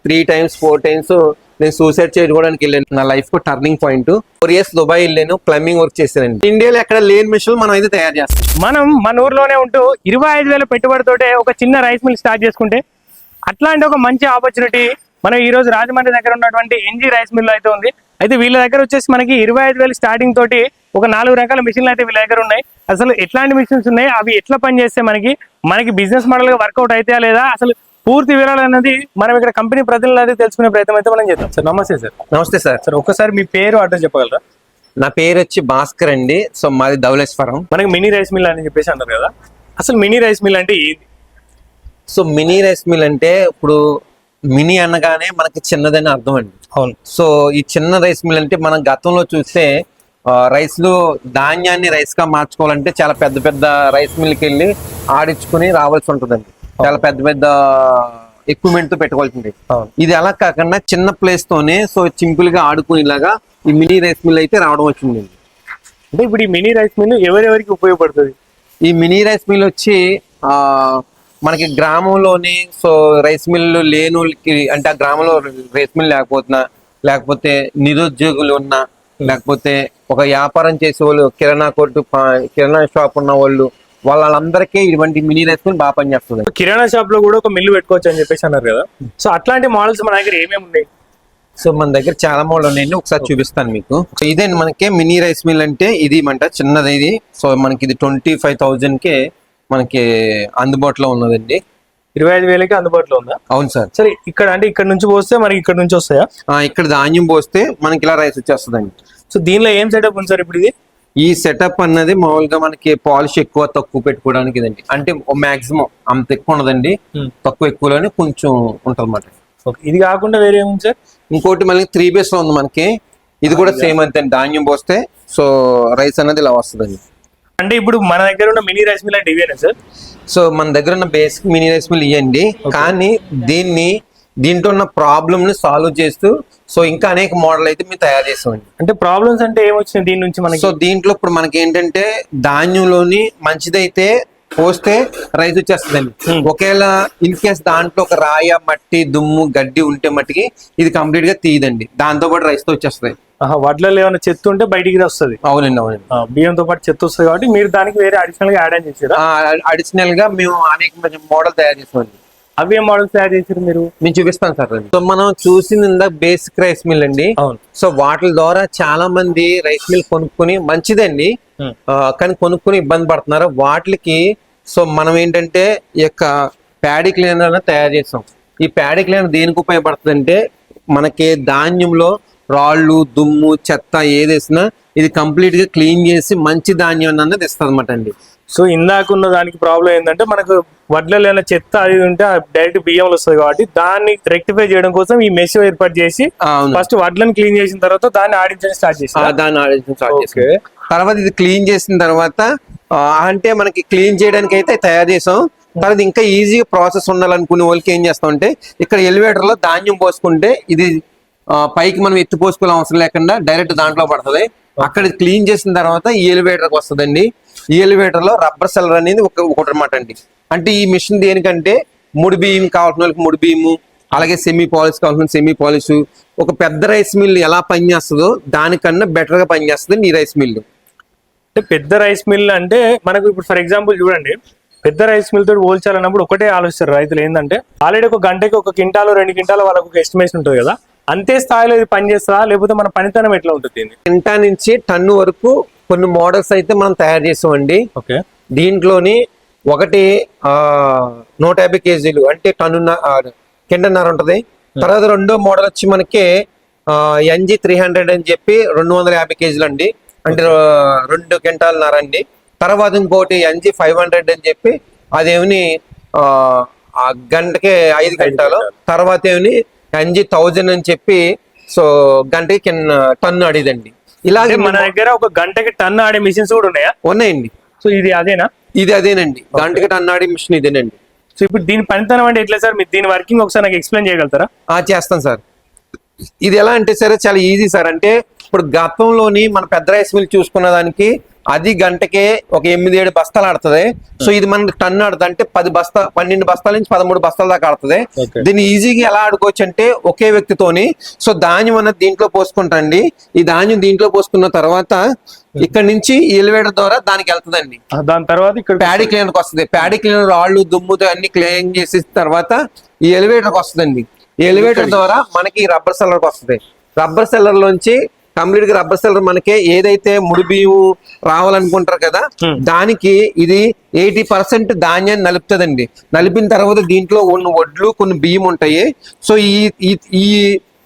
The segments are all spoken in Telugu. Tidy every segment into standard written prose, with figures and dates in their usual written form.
3 times 4 times నేను సూసైడ్ చేసుకోవడానికి వెళ్ళాను. నా లైఫ్ కు టర్నింగ్ పాయింట్. 4 years దుబాయ్ వెళ్ళాను, ప్లంబింగ్ వర్క్ చేశానండి. ఇండియాలో ఎక్కడ లేని మిషన్ మనం అయితే తయారు చేస్తాం. మనం మన ఊర్లోనే ఉంటూ 25,000 పెట్టుబడితోటే ఒక చిన్న రైస్ మిల్ స్టార్ట్ చేసుకుంటే అట్లాంటి ఒక మంచి ఆపర్చునిటీ మనం ఈ రోజు రాజమండ్రి దగ్గర ఉన్నటువంటి ఎన్జీ రైస్ మిల్ అయితే ఉంది. అయితే వీళ్ళ దగ్గర వచ్చేసి మనకి 25,000 స్టార్టింగ్ తోటి ఒక 4 రకాల మిషన్లు అయితే వీళ్ళ దగ్గర ఉన్నాయి. అసలు ఎట్లాంటి మిషన్స్ ఉన్నాయి, అవి ఎట్లా పనిచేస్తే మనకి బిజినెస్ మోడల్ గా వర్కౌట్ అయితే లేదా, అసలు పూర్తి వివరాలు అనేది మనం ఇక్కడ కంపెనీ ప్రతినిధులు అయితే తెలుసుకునే ప్రయత్నం అయితే మనం చేద్దాం. సార్ నమస్తే సార్. నమస్తే సార్. సార్ ఒక్కసారి మీ పేరు అడ్రస్ చెప్పగలరా? నా పేరు వచ్చి భాస్కర్ అండి. సో మాది ధవళేశ్వరం. మనకి మినీ రైస్ మిల్ అని చెప్పేసి అంటారు కదా, అసలు మినీ రైస్ మిల్ అంటే ఏంటి? సో మినీ రైస్ మిల్ అంటే ఇప్పుడు మినీ అనగానే మనకి చిన్నదని అర్థం అండి. అవును. సో ఈ చిన్న రైస్ మిల్ అంటే మనం గతంలో చూస్తే రైస్ లో ధాన్యాన్ని రైస్ గా మార్చుకోవాలంటే చాలా పెద్ద పెద్ద రైస్ మిల్కి వెళ్ళి ఆడించుకుని రావాల్సి ఉంటుందండి. చాలా పెద్ద పెద్ద ఎక్విప్మెంట్ తో పెట్టుకోవాల్సింది. ఇది అలా కాకుండా చిన్న ప్లేస్ తోనే సో సింపుల్ గా ఆడుకునేలాగా ఈ మినీ రైస్ మిల్ అయితే రావడం వచ్చింది. అంటే ఇప్పుడు ఈ మినీ రైస్ మిల్ ఎవరెవరికి ఉపయోగపడుతుంది? ఈ మినీ రైస్ మిల్ వచ్చి మనకి గ్రామంలోని సో రైస్ మిల్లు లేని వాళ్ళకి, అంటే ఆ గ్రామంలో రైస్ మిల్ లేకపోతే నిరుద్యోగులు ఉన్నా, లేకపోతే ఒక వ్యాపారం చేసే వాళ్ళు, కిరాణా షాప్ ఉన్న వాళ్ళందరికీ ఇటువంటి మినీ రైస్ మిల్ బాగా పనిచేస్తుంది. కిరాణా షాప్ లో కూడా ఒక మిల్లు పెట్టుకోవచ్చు అని చెప్పేసి అన్నారు కదా. సో అట్లాంటి మోడల్స్ మన దగ్గర ఏమేమి ఉన్నాయి? సో మన దగ్గర చాలా మోడల్ ఉన్నాయండి, ఒకసారి చూపిస్తాను మీకు. సో ఇదే మనకి మినీ రైస్ మిల్ అంటే ఇది చిన్నది ఇది. సో మనకి ఇది 25,000 కే మనకి అందుబాటులో ఉన్నదండి. 25,000కి అందుబాటులో ఉందా? అవును సార్. సరే, ఇక్కడ నుంచి పోస్తే మనకి ఇక్కడ నుంచి వస్తాయా? ఇక్కడ ధాన్యం పోస్తే మనకి ఇలా రైస్ వచ్చేస్తుందండి. సో దీనిలో ఏం సెటప్ ఉంది సార్ ఇప్పుడు? ఇది ఈ సెటప్ అన్నది మామూలుగా మనకి పాలిష్ ఎక్కువ తక్కువ పెట్టుకోవడానికి ఇదండి. అంటే మాక్సిమం అంత ఎక్కువ ఉండదండి, తక్కువ ఎక్కువలోనే కొంచెం ఉంటుంది అన్నమాట. ఇది కాకుండా వేరే ఏముంది సార్? ఇంకోటి మళ్ళీ 3 base లో ఉంది మనకి. ఇది కూడా సేమ్ అంతే, ధాన్యం పోస్తే సో రైస్ అనేది ఇలా వస్తుందండి. అంటే ఇప్పుడు మన దగ్గర ఉన్న మినీ రైస్ మిల్ అంటే ఇవేనా సార్? సో మన దగ్గర ఉన్న బేసిక్ మినీ రైస్ మిల్ ఇవ్వండి, కానీ దీంట్లో ఉన్న ప్రాబ్లమ్ ని సాల్వ్ చేస్తూ సో ఇంకా అనేక మోడల్ అయితే మేము తయారు చేసామండి. అంటే ప్రాబ్లమ్స్ అంటే ఏమొచ్చినాయి దీని నుంచి మనకి? సో దీంట్లో ఇప్పుడు మనకి ఏంటంటే ధాన్యంలోని మంచిదైతే పోస్తే రైస్ వచ్చేస్తుందండి. ఒకవేళ ఇన్ కేస్ దాంట్లో ఒక రాయ, మట్టి, దుమ్ము, గడ్డి ఉంటే మట్టికి ఇది కంప్లీట్ గా తీయదండి, దాంతో పాటు రైస్ తో వచ్చేస్తుంది. వడ్లలో ఏమైనా చెత్త ఉంటే బయటికి వస్తుంది. అవునండి. బియ్యంతో పాటు చెత్త వస్తుంది కాబట్టి మీరు దానికి వేరే అడిషనల్ గా యాడ్ ఆన్ చేసారా? అడిషనల్ గా మేము అనేక మోడల్ తయారు చేసామండి. అవి ఏ మోడల్స్ తయారు చేసారు మీరు? మేము చూపిస్తాను సార్. సో మనం చూసింది బేసిక్ రైస్ మిల్ అండి. సో వాటి ద్వారా చాలా మంది రైస్ మిల్ కొనుక్కొని మంచిదండి, కానీ కొనుక్కొని ఇబ్బంది పడుతున్నారు. వాటికి సో మనం ఏంటంటే ఈ యొక్క ప్యాడీ క్లీనర్ తయారు చేసాం. ఈ ప్యాడీ క్లీనర్ దేనికి ఉపయోగపడుతుంది అంటే మనకి ధాన్యంలో రాళ్ళు, దుమ్ము, చెత్త ఏదేసినా ఇది కంప్లీట్ గా క్లీన్ చేసి మంచి ధాన్యం అన్నది ఇస్తుంది అనమాట అండి. సో ఇందాకున్న దానికి ప్రాబ్లం ఏంటంటే మనకు వడ్లలో ఏమైనా చెత్త అది ఉంటే డైరెక్ట్ బియ్యంలో వస్తుంది కాబట్టి దాన్ని రెక్టిఫై చేయడం కోసం ఈ మెష్ ఏర్పాటు చేసి ఫస్ట్ వడ్లను క్లీన్ చేసిన తర్వాత దాన్ని ఆడించడం స్టార్ట్ చేసి తర్వాత ఇది క్లీన్ చేసిన తర్వాత అంటే మనకి క్లీన్ చేయడానికి అయితే తయారు చేసాం. తర్వాత ఇంకా ఈజీగా ప్రాసెస్ ఉండాలనుకునే వాళ్ళకి ఏం చేస్తాం అంటే ఇక్కడ ఎలివేటర్ లో ధాన్యం పోసుకుంటే ఇది పైకి మనం ఎత్తి పోసుకోవాల అవసరం లేకుండా డైరెక్ట్ దాంట్లో పడుతుంది. అక్కడ క్లీన్ చేసిన తర్వాత ఈ ఎలివేటర్కి వస్తుందండి. ఈ ఎలివేటర్ లో రబ్బర్ సెల్లర్ అనేది ఒకటి అనమాట అండి. అంటే ఈ మిషన్ దేనికంటే ముడి బియ్యం కావాల్సిన వాళ్ళకి ముడి బియ్యము, అలాగే సెమీ పాలిష్ కావాల్సిన సెమీ పాలిష్, ఒక పెద్ద రైస్ మిల్ ఎలా పనిచేస్తుందో దానికన్నా బెటర్ గా పనిచేస్తుంది ఈ రైస్ మిల్. అంటే పెద్ద రైస్ మిల్ అంటే మనకు ఇప్పుడు ఫర్ ఎగ్జాంపుల్ చూడండి, పెద్ద రైస్ మిల్ తోటి పోల్చాలన్నప్పుడు ఒకటే ఆలోచిస్తారు రైతులు ఏంటంటే ఆల్రెడీ ఒక గంటకి 1 క్వింటాలు 2 క్వింటాలు వాళ్ళకు ఒక ఎస్టిమేషన్ ఉంటుంది కదా, అంతే స్థాయిలో ఇది పనిచేస్తుందా లేకపోతే మన పనితనం ఎట్లా ఉంటుంది? క్వింటా నుంచి టన్ను వరకు కొన్ని మోడల్స్ అయితే మనం తయారు చేసామండి. ఓకే. దీంట్లోని ఒకటి 150 kg అంటే కిండన్నర ఉంటది. తర్వాత రెండో మోడల్ వచ్చి మనకి NG 300 అని చెప్పి 250 kg అండి, అంటే 2 క్వింటాలన్నర అండి. తర్వాత ఇంకోటి NG 500 అని చెప్పి అదేమి గంటకి 5 గంటలు. తర్వాత ఏమి NG 1000 అని చెప్పి సో గంటకి టన్ను ఆడేదండి. ఇలాగే మన దగ్గర ఒక గంటకి టన్ను ఆడే మిషన్స్ కూడా ఉన్నాయా? ఉన్నాయండి. సో ఇది అదేనా? ఇది అదేనండి, గంటకి టన్ను ఆడే మిషన్ ఇదేనండి. సో ఇప్పుడు దీని పనితనం అంటే ఎట్లా సార్? మీరు దీని వర్కింగ్ ఒకసారి నాకు ఎక్స్ప్లెయిన్ చేయగలుగుతారా? చేస్తాను సార్. ఇది ఎలా అంటే సరే చాలా ఈజీ సార్. అంటే ఇప్పుడు గతంలోని మన పెద్ద రైస్ మిల్ చూసుకున్న దానికి అది గంటకే ఒక 8-7 బస్తాలు ఆడుతుంది. సో ఇది మనకి టన్ను ఆడుతుంది అంటే 12 బస్తాల నుంచి 13 బస్తాల దాకా ఆడుతుంది. దీన్ని ఈజీగా ఎలా ఆడుకోవచ్చు అంటే ఒకే వ్యక్తితోని. సో ధాన్యం అన్నది దీంట్లో పోసుకుంటండి. ఈ ధాన్యం దీంట్లో పోసుకున్న తర్వాత ఇక్కడ నుంచి ఎలివేటర్ ద్వారా దానికి వెళ్తుందండి. దాని తర్వాత ఇక్కడ ప్యాడీ క్లీనర్కి వస్తుంది. ప్యాడీ క్లీనర్ రాళ్ళు దుమ్ముతో అన్ని క్లీన్ చేసిన తర్వాత ఈ ఎలివేటర్కి వస్తుందండి. ఈ ఎలివేటర్ ద్వారా మనకి రబ్బర్ సెల్లర్కి వస్తుంది. రబ్బర్ సెల్లర్ లోంచి కంప్లీట్ గా రబ్బర్ సెల్లర్ మనకి ఏదైతే ముడి బియ్యం రావాలనుకుంటారు కదా దానికి ఇది 80% ధాన్యాన్ని నలుపుతుందండి. నలిపిన తర్వాత దీంట్లో ఉన్న వడ్లు కొన్ని బియ్యం ఉంటాయి. సో ఈ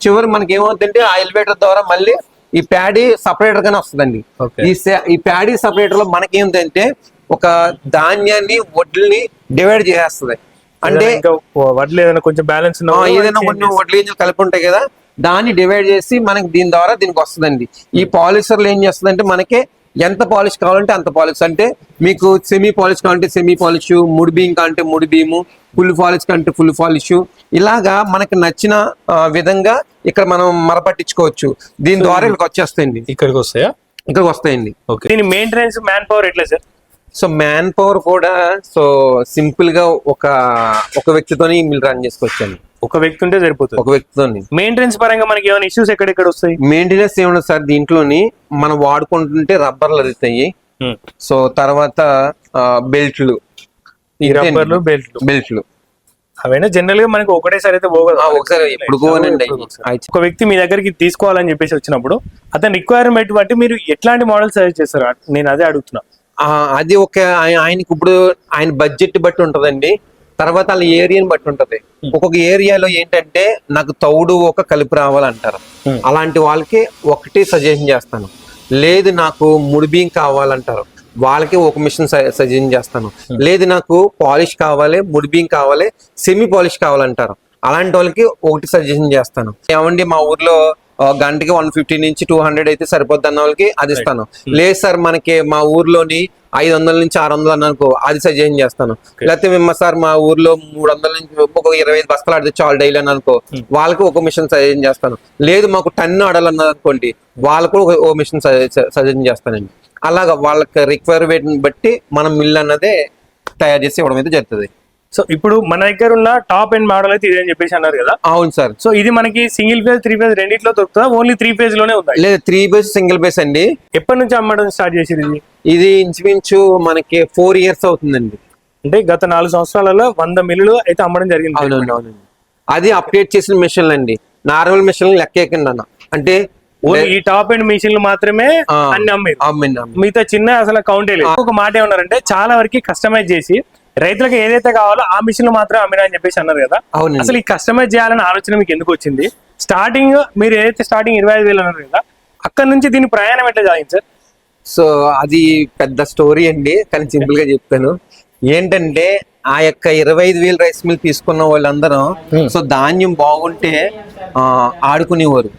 చివరి మనకి ఏమవుతుందంటే ఆ ఎలివేటర్ ద్వారా మళ్ళీ ఈ ప్యాడీ సపరేటర్ గానే వస్తుందండి. ఈ ప్యాడీ సపరేటర్ లో మనకేంటంటే ఒక ధాన్యాన్ని వడ్లని డివైడ్ చేసేస్తుంది. అంటే వడ్లు ఏదైనా కొంచెం బ్యాలెన్స్ ఏదైనా కొన్ని వడ్లు గింజలు కలిపి ఉంటాయి కదా దాన్ని డివైడ్ చేసి మనకి దీని ద్వారా దీనికి వస్తుందండి. ఈ పాలిషర్లు ఏం చేస్తుందంటే మనకి ఎంత పాలిష్ కావాలంటే అంత పాలిష్, అంటే మీకు సెమీ పాలిష్ కావాలంటే సెమీ పాలిష్, ముడి బియ్యం కావాలంటే ముడి బియ్యము, ఫుల్ పాలిష్ కావాలంటే ఫుల్ పాలిష్, ఇలాగా మనకి నచ్చిన విధంగా ఇక్కడ మనం మరపట్టించుకోవచ్చు. దీని ద్వారా ఇక్కడికి వచ్చేస్తాయండి. ఇక్కడికి వస్తాయా? ఇక్కడికి వస్తాయండి. దీని మెయింటెనెన్స్ మ్యాన్ పవర్ ఎట్లా సార్? సో మ్యాన్ పవర్ కూడా సో సింపుల్ గా ఒక వ్యక్తితోని మిల్ రన్ చేసుకోవచ్చండి. ఒక వ్యక్తి ఉంటే సరిపోతుంది. ఒక వ్యక్తితోని. మెయింటెనెన్స్ పరంగా మనకి ఏమైనా ఇష్యూస్ ఎక్కడెక్కడ వస్తాయి? మెయింటెనెన్స్ ఏమన్నా సార్ దీంట్లోని మనం వాడుకుంటుంటే రబ్బర్లు అదుతాయి. సో తర్వాత బెల్ట్లు, రబ్బర్లు, బెల్ట్లు అవైనా జనరల్ గా మనకి ఒకటేసారి అయితే పోగలదు. ఒకసారి ఎప్పుడు ఒక వ్యక్తి మీ దగ్గరికి తీసుకోవాలని చెప్పేసి వచ్చినప్పుడు అతని రిక్వైర్మెంట్ బట్టి మీరు ఎట్లాంటి మోడల్ సజెస్ట్ చేస్తారు? నేను అదే అడుగుతున్నా. అది ఒక ఆయనకి ఇప్పుడు ఆయన బడ్జెట్ బట్టి ఉంటదండి. తర్వాత వాళ్ళ ఏరియాని బట్టి ఉంటది. ఒక్కొక్క ఏరియాలో ఏంటంటే నాకు తౌడు ఒక కలిపి రావాలంటారు. అలాంటి వాళ్ళకి ఒకటి సజెషన్ చేస్తాను. లేదు నాకు ముడి బియ్యం కావాలంటారు, వాళ్ళకి ఒక మిషన్ సజెషన్ చేస్తాను. లేదు నాకు పాలిష్ కావాలి, ముడి బియ్యం కావాలి, సెమీ పాలిష్ కావాలంటారు, అలాంటి వాళ్ళకి ఒకటి సజెషన్ చేస్తాను. ఏమండి మా ఊర్లో గంటకి 150 నుంచి 200 అయితే సరిపోద్ది అన్న వాళ్ళకి అది ఇస్తాను. లేదు సార్ మనకి మా ఊర్లోని 500 నుంచి 600 అన్ననుకో అది సజెషన్ చేస్తాను. లేకపోతే మేము సార్ మా ఊర్లో 300 నుంచి ఒక 25 బస్తాలు ఆడితే చాలు డైలీ అని అనుకో వాళ్ళకి ఒక మిషన్ సజెషన్ చేస్తాను. లేదు మాకు టన్ను ఆడాలన్నది అనుకోండి వాళ్ళకు ఒక మిషన్ సజెషన్ చేస్తానండి. అలాగా వాళ్ళకి రిక్వైర్మెంట్ బట్టి మనం మిల్ అన్నదే తయారు చేసి ఇవ్వడం అయితే జరుగుతుంది. సో ఇప్పుడు మన దగ్గర ఉన్న టాప్ ఎండ్ మోడల్ అయితే ఇదే అని చెప్పేసి అన్నారు కదా? అవును సార్. సో ఇది మనకి సింగిల్ ఫేజ్ 3 ఫేజ్ రెండిట్లో దొరుకుతుందా? ఓన్లీ 3 ఫేజ్ లోనే ఉంది? లేదు 3 ఫేజ్ సింగిల్ ఫేజ్ అండి. ఎప్పటి నుంచి అమ్మడం స్టార్ట్ చేసేది? ఇది ఇంచుమించు మనకి 4 years అవుతుందండి. అంటే గత 4 సంవత్సరాలలో 100 మిల్లులు అయితే అమ్మడం జరిగింది. అవునండి అవునండి. అది అప్డేట్ చేసిన మిషన్లు అండి. నార్మల్ మిషన్లు లెక్కేకండి అన్న. అంటే ఈ టాప్ ఎండ్ మిషన్లు మాత్రమే అన్ని అమ్మారు, మిగతా చిన్న అసలు కౌంటే లేదు. ఒక మాట ఏమన్నారంటే చాలా వరకు కస్టమైజ్ చేసి రైతులకు ఏదైతే కావాలో ఆ మిషన్లు మాత్రం అమ్మినా అని చెప్పేసి అన్నారు కదా. అసలు ఈ కస్టమైజ్ చేయాలని ఆలోచన మీకు ఎందుకు వచ్చింది? స్టార్టింగ్ మీరు ఏదైతే స్టార్టింగ్ 25,000 అన్నారు కదా, అక్కడ నుంచి దీని ప్రయాణం ఎట్లా సాగింది సార్? సో అది పెద్ద స్టోరీ అండి, కానీ సింపుల్ గా చెప్తాను. ఏంటంటే ఆ యొక్క 25,000 రైస్ మిల్ తీసుకున్న వాళ్ళందరూ సో ధాన్యం బాగుంటే ఆడుకునేవారు.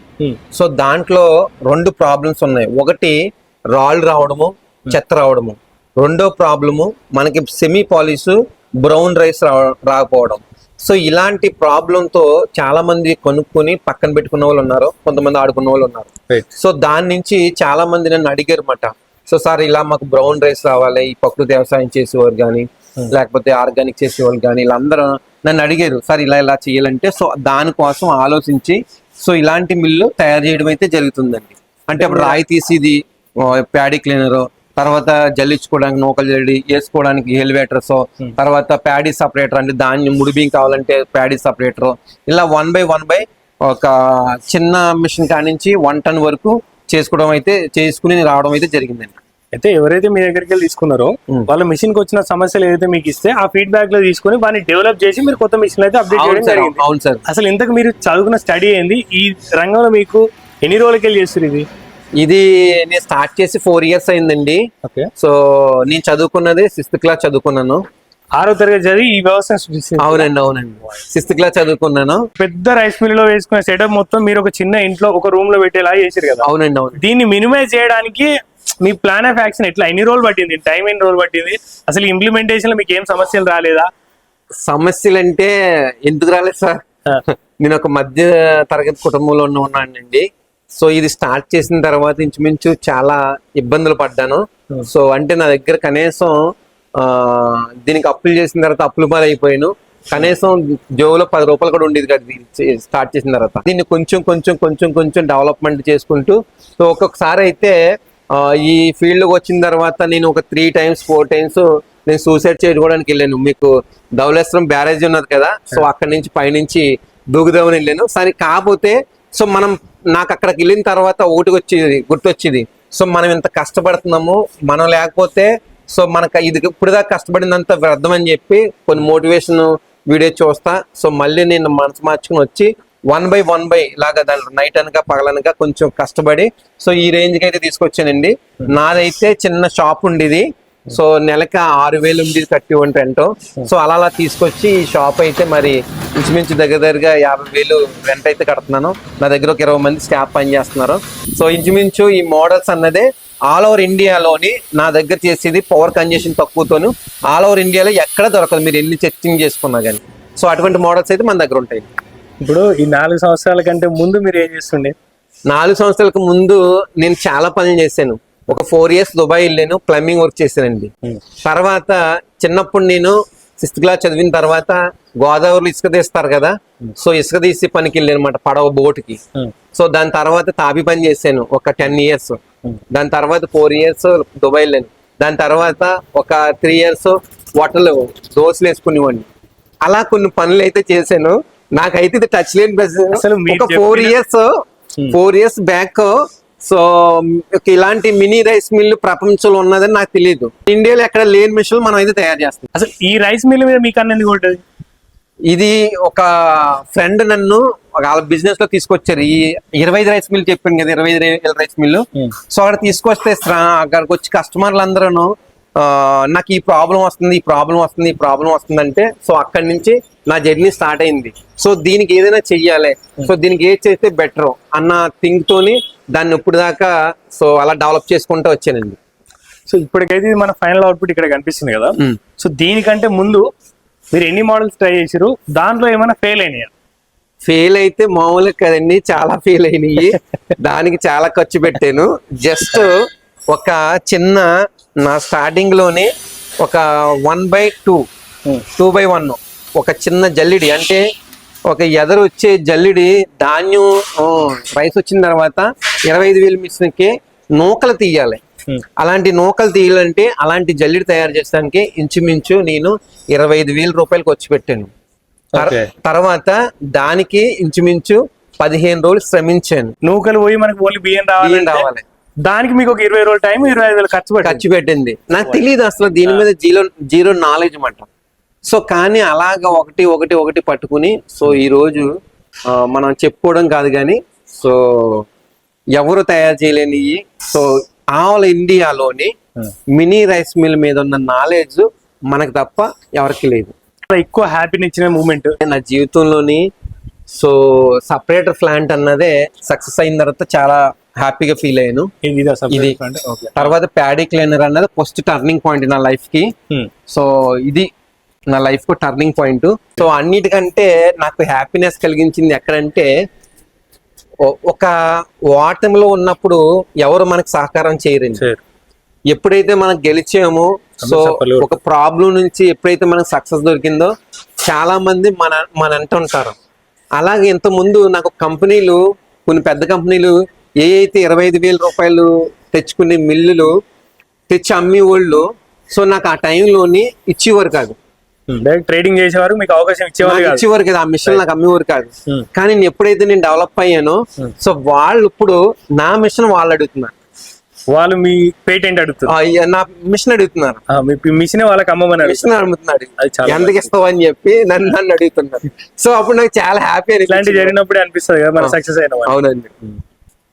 సో దాంట్లో 2 ప్రాబ్లమ్స్ ఉన్నాయి. ఒకటి రాళ్ళు రావడము, చెత్త రావడము. రెండో ప్రాబ్లము మనకి సెమీ పాలిష్ బ్రౌన్ రైస్ రాకపోవడం. సో ఇలాంటి ప్రాబ్లంతో చాలా మంది కొనుక్కొని పక్కన పెట్టుకున్న వాళ్ళు ఉన్నారు, కొంతమంది ఆడుకున్న వాళ్ళు ఉన్నారు. సో దాని నుంచి చాలా మంది నన్ను అడిగారు అన్నమాట. సో సార్ ఇలా మాకు బ్రౌన్ రైస్ రావాలి, ఈ ప్రకృతి వ్యవసాయం చేసేవారు కానీ లేకపోతే ఆర్గానిక్ చేసేవాళ్ళు కానీ వీళ్ళందరూ నన్ను అడిగారు సార్ ఇలా చేయాలంటే. సో దానికోసం ఆలోచించి సో ఇలాంటి మిల్లు తయారు చేయడం అయితే జరుగుతుందండి. అంటే అప్పుడు రాయి తీసి ఇది ప్యాడీ క్లీనరు, తర్వాత జల్లించుకోవడానికి నూకలు జల్లి వేసుకోవడానికి ఎలివేటర్స్, తర్వాత ప్యాడీ సపరేటర్ అంటే ధాన్యం ముడి బియ్యం కావాలంటే ప్యాడీ సపరేటర్, ఇలా 1 by 1 ఒక చిన్న మిషన్ కానించి 1 ton వరకు చేసుకుని రావడం అయితే జరిగిందండి. అయితే ఎవరైతే మీ దగ్గరికి వెళ్ళి తీసుకున్నారో వాళ్ళ మిషన్ కి వచ్చిన సమస్యలు ఏదైతే మీకు ఇస్తే ఆ ఫీడ్బ్యాక్ లో తీసుకుని వాటిని డెవలప్ చేసి మీరు కొత్త మిషన్ అయితే అప్డేట్ చేయడం జరిగింది. అవును సార్. అసలు ఇంతకు మీరు చదువుకున్న స్టడీ ఏంది? ఈ రంగంలో మీకు ఎన్ని రోజులకి వెళ్ళి చేస్తారు? ఇది నేను స్టార్ట్ చేసి 4 years అయిందండి. సో నేను చదువుకున్నది 6th class చదువుకున్నాను. 6వ తరగతి చదివి ఈ వ్యవస్థ. అవునండి 6th class చదువుకున్నాను. పెద్ద రైస్ మిల్ లో వేసుకునే సెటప్ మొత్తం మీరు ఒక చిన్న ఇంట్లో ఒక రూమ్ లో పెట్టేలా చేశారు కదా? అవునండి. దీన్ని మినిమైజ్ చేయడానికి మీ ప్లాన్ ఆఫ్ యాక్షన్ ఎట్లా, ఎన్ని రోజులు పట్టింది, టైం ఎన్ని రోజులు పట్టింది, అసలు ఇంప్లిమెంటేషన్ లో మీకు ఏం సమస్యలు రాలేదా? సమస్యలు అంటే ఎందుకు రాలేదు సార్, నేను ఒక మధ్య తరగతి కుటుంబంలో ఉన్నానండి. సో ఇది స్టార్ట్ చేసిన తర్వాత ఇంచుమించు చాలా ఇబ్బందులు పడ్డాను. సో అంటే నా దగ్గర కనీసం దీనికి అప్పులు చేసిన తర్వాత అప్పులు పాలు అయిపోయాను. కనీసం జోబులో 10 రూపాయలు కూడా ఉండేది కాదు స్టార్ట్ చేసిన తర్వాత. దీన్ని కొంచెం కొంచెం కొంచెం కొంచెం డెవలప్మెంట్ చేసుకుంటూ, సో ఒక్కొక్కసారి అయితే ఈ ఫీల్డ్కి వచ్చిన తర్వాత నేను ఒక 3 times 4 times నేను సూసైడ్ చేసుకోవడానికి వెళ్ళాను. మీకు ధవళేశ్వరం బ్యారేజ్ ఉన్నది కదా, సో అక్కడి నుంచి పైనుంచి దూకుదామని వెళ్ళాను. సరే కాకపోతే సో నాకు అక్కడికి వెళ్ళిన తర్వాత ఒకటి గుర్తొచ్చేది, సో మనం ఇంత కష్టపడుతున్నాము, మనం లేకపోతే సో మనకు ఇది ఇప్పుడు దాకా కష్టపడినంత వ్యర్థం అని చెప్పి కొన్ని మోటివేషన్ వీడియో చూస్తా. సో మళ్ళీ నేను మనసు మార్చుకుని వచ్చి 1 by 1 లాగా దాని నైట్ అనగా పగలనగా కొంచెం కష్టపడి సో ఈ రేంజ్కి అయితే తీసుకొచ్చానండి. నాదైతే చిన్న షాప్ ఉండేది, సో నెలకి 6,000 ఉండేది కట్టి రెంట్. సో అలా తీసుకొచ్చి ఈ షాప్ అయితే మరి ఇంచుమించు దగ్గరగా 50,000 రెంట్ అయితే కడుతున్నాను. నా దగ్గర ఒక 20 మంది స్టాఫ్ పని చేస్తున్నారు. సో ఇంచుమించు ఈ మోడల్స్ అన్నదే ఆల్ ఓవర్ ఇండియాలోని నా దగ్గర చేసేది పవర్ కన్జెషన్ తక్కువతోను ఆల్ ఓవర్ ఇండియాలో ఎక్కడ దొరకదు, మీరు ఎన్ని చెక్కింగ్ చేసుకున్నా కానీ. సో అటువంటి మోడల్స్ అయితే మన దగ్గర ఉంటాయి. ఇప్పుడు ఈ 4 సంవత్సరాల కంటే ముందు మీరు ఏం చేస్తుండే? 4 సంవత్సరాలకు ముందు నేను చాలా పనులు చేశాను. ఒక 4 years దుబాయ్ వెళ్ళాను, ప్లంబింగ్ వర్క్ చేశానండి. తర్వాత చిన్నప్పుడు నేను 6th class చదివిన తర్వాత గోదావరిలో ఇసుక తీస్తారు కదా, సో ఇసుక తీసి పనికి వెళ్ళాను అనమాట, పడవ బోటుకి. సో దాని తర్వాత తాపి పని చేశాను ఒక 10 years. దాని తర్వాత 4 years దుబాయ్ వెళ్ళాను. దాని తర్వాత ఒక 3 years హోటల్ దోశలు వేసుకునేవాడిని. అలా కొన్ని పనులు అయితే చేశాను. నాకైతే ఇది టచ్ లేని అసలు ఒక 4 years బ్యాక్. సో ఇలాంటి మినీ రైస్ మిల్ ప్రపంచంలో ఉన్నదని నాకు తెలియదు. ఇండియాలో ఎక్కడ లేని మిషన్లు మనం అయితే తయారు చేస్తాం. అసలు ఈ రైస్ మిల్ మీద మీకు అన్నది కొట్టది? ఇది ఒక ఫ్రెండ్ నన్ను వాళ్ళ బిజినెస్ లో తీసుకొచ్చారు. ఈ 25 రైస్ మిల్ చెప్పాను కదా, 25 రైస్ మిల్. సో అక్కడ తీసుకొస్తే అక్కడికి వచ్చి కస్టమర్లు అందరూ నాకు ఈ ప్రాబ్లం వస్తుంది, ఈ ప్రాబ్లం వస్తుంది, ఈ ప్రాబ్లం వస్తుంది అంటే, సో అక్కడి నుంచి నా జర్నీ స్టార్ట్ అయింది. సో దీనికి ఏదైనా చెయ్యాలి, సో దీనికి ఏది చేస్తే బెటర్ అన్న థింక్ తోని దాన్ని ఇప్పుడు దాకా సో అలా డెవలప్ చేసుకుంటూ వచ్చానండి. సో ఇప్పటికైతే మన ఫైనల్ అవుట్పుట్ ఇక్కడ కనిపిస్తుంది కదా. సో దీనికంటే ముందు మీరు ఎన్ని మోడల్స్ ట్రై చేశారు? దాంట్లో ఏమైనా ఫెయిల్ అయినాయా? ఫెయిల్ అయితే మామూలుగా కదండి, చాలా ఫెయిల్ అయినాయి. దానికి చాలా ఖర్చు పెట్టాను. జస్ట్ ఒక చిన్న నా స్టార్టింగ్ లోనే ఒక 1 by 2, 2 by 1 ఒక చిన్న జల్లిడి, అంటే ఒక ఎదరు వచ్చే జల్లిడి ధాన్యం రైస్ వచ్చిన తర్వాత 25,000 మిషన్కి నూకలు తీయాలి. అలాంటి నూకలు తీయాలంటే అలాంటి జల్లిడి తయారు చేసడానికి ఇంచుమించు నేను 25,000 రూపాయలు ఖర్చు పెట్టాను. తర్వాత దానికి ఇంచుమించు 15 రోజులు శ్రమించాను. నూకలు పోయి మనకి ఓన్లీ బియ్యం రావాలి. దానికి మీకు ఒక 20 రోజుల టైం, 25,000 ఖర్చు పెట్టింది. నాకు తెలియదు అసలు దీని మీద జీరో నాలెడ్జ్ మాట. సో కానీ అలాగా ఒకటి పట్టుకుని సో ఈ రోజు మనం చెప్పుకోవడం కాదు కానీ సో ఎవరు తయారు చేయలేని సో ఆల్ ఇండియాలోని మినీ రైస్ మిల్ మీద ఉన్న నాలెడ్జ్ మనకు తప్ప ఎవరికి లేదు. ఎక్కువ హ్యాపీని ఇచ్చిన మూమెంట్ నా జీవితంలోని సో సపరేటర్ ప్లాంట్ అన్నదే సక్సెస్ అయిన తర్వాత చాలా హ్యాపీగా ఫీల్ అయ్యాను. ఇది తర్వాత ప్యాడీ క్లీనర్ అన్నది ఫస్ట్ టర్నింగ్ పాయింట్ నా లైఫ్ కి. సో ఇది నా లైఫ్ కు టర్నింగ్ పాయింట్. సో అన్నిటికంటే నాకు హ్యాపీనెస్ కలిగించింది ఎక్కడంటే, ఒక ఓటమిలో ఉన్నప్పుడు ఎవరు మనకు సహకారం చేయరండి. ఎప్పుడైతే మనం గెలిచామో, సో ఒక ప్రాబ్లం నుంచి ఎప్పుడైతే మనకు సక్సెస్ దొరికిందో చాలా మంది మన అంటుంటారు. అలాగే ఇంత ముందు నాకు కంపెనీలు, కొన్ని పెద్ద కంపెనీలు ఏ అయితే 25,000 రూపాయలు తెచ్చుకునే మిల్లులు తెచ్చి అమ్మి వాళ్ళు, సో నాకు ఆ టైంలోని ఇచ్చేవారు కాదు. ట్రేడింగ్ చేసేవారు, మీకు అవకాశం ఇచ్చేవారు కదా, ఆ మిషన్ నాకు అమ్మేవారు కాదు. కానీ ఎప్పుడైతే నేను డెవలప్ అయ్యానో, సో వాళ్ళు ఇప్పుడు నా మిషన్ వాళ్ళు అడుగుతున్నారు, వాళ్ళు మీ పేటెంట్ అడుగుతున్నారు, నా మిషన్ అడుగుతున్నారు, మిషన్ వాళ్ళకి అమ్మమని మిషన్ అమ్ముతున్నాడు, ఎందుకు ఇస్తావు అని చెప్పి నన్ను అడుగుతున్నారు. సో అప్పుడు నాకు చాలా హ్యాపీ. ఇలాంటి జరిగినప్పుడే అనిపిస్తుంది కదా మనం సక్సెస్ అయిన. అవునండి,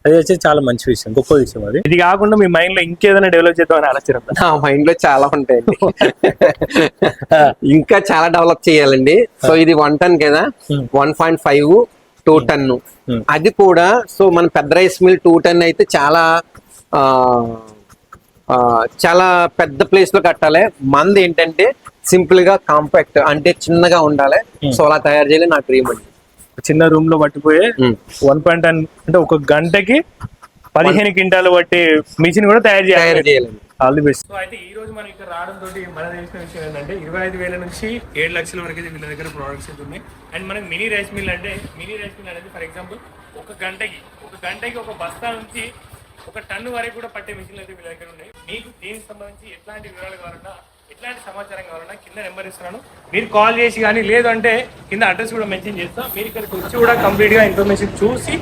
అది వచ్చి చాలా మంచి విషయం, గొప్ప విషయం. అది ఇది కాకుండా మీ మైండ్ లో ఇంకేదైనా డెవలప్ చేద్దామని ఆలోచన? నా మైండ్ లో చాలా ఉంటాయండి, ఇంకా చాలా డెవలప్ చేయాలండి. సో ఇది 1 ton కదా, 1.5 2 ton, అది కూడా సో మన పెద్ద రైస్ మిల్ 2 ton అయితే చాలా చాలా పెద్ద ప్లేస్ లో కట్టాలి. మంది ఏంటంటే సింపుల్ గా కాంపాక్ట్, అంటే చిన్నగా ఉండాలి. సో అలా తయారు చేయాలి నా డ్రీమ్ అండి. చిన్న రూమ్ లో పట్టిపోయే 1.10 అంటే ఒక గంటకి 15 క్వింటాలు పట్టే మిషన్ కూడా తయారు తయారు చేయాలి. చేయాలి. All the best. సో అయితే ఈ రోజు మనం ఇక్కడ రావడం తోటి మనకు తెలిసిన విషయం ఏంటంటే 25,000 నుంచి 7 లక్షల వరకు అయితే వీళ్ళ దగ్గర ప్రోడక్ట్స్ అయితే ఉన్నాయి. అండ్ మనకి మినీ రైస్ మిల్ అనేది ఫర్ ఎగ్జాంపుల్ ఒక గంటకి ఒక బస్తా నుంచి ఒక టన్ను వరకు కూడా పట్టే మిషన్లు అయితే వీళ్ళ దగ్గర ఉన్నాయి. మీకు దీనికి సంబంధించి ఎట్లాంటి వివరాలు కావాలన్నా, ఎట్లాంటి సమాచారం కావాలన్నా కింద నెంబర్ ఇస్తున్నాను, మీరు కాల్ చేసి కానీ లేదు అంటే కింద అడ్రస్ కూడా మెన్షన్ చేస్తాం. మీరు ఇక్కడికి వచ్చి కూడా కంప్లీట్గా ఇన్ఫర్మేషన్ చూసి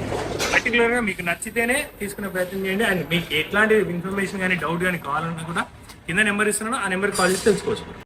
పర్టికులర్గా మీకు నచ్చితేనే తీసుకునే ప్రయత్నం చేయండి. అండ్ మీకు ఎట్లాంటి ఇన్ఫర్మేషన్ కానీ డౌట్ కానీ కావాలన్నా కూడా కింద నెంబర్ ఇస్తున్నాను, ఆ నెంబర్ కాల్ చేసి తెలుసుకోవచ్చు.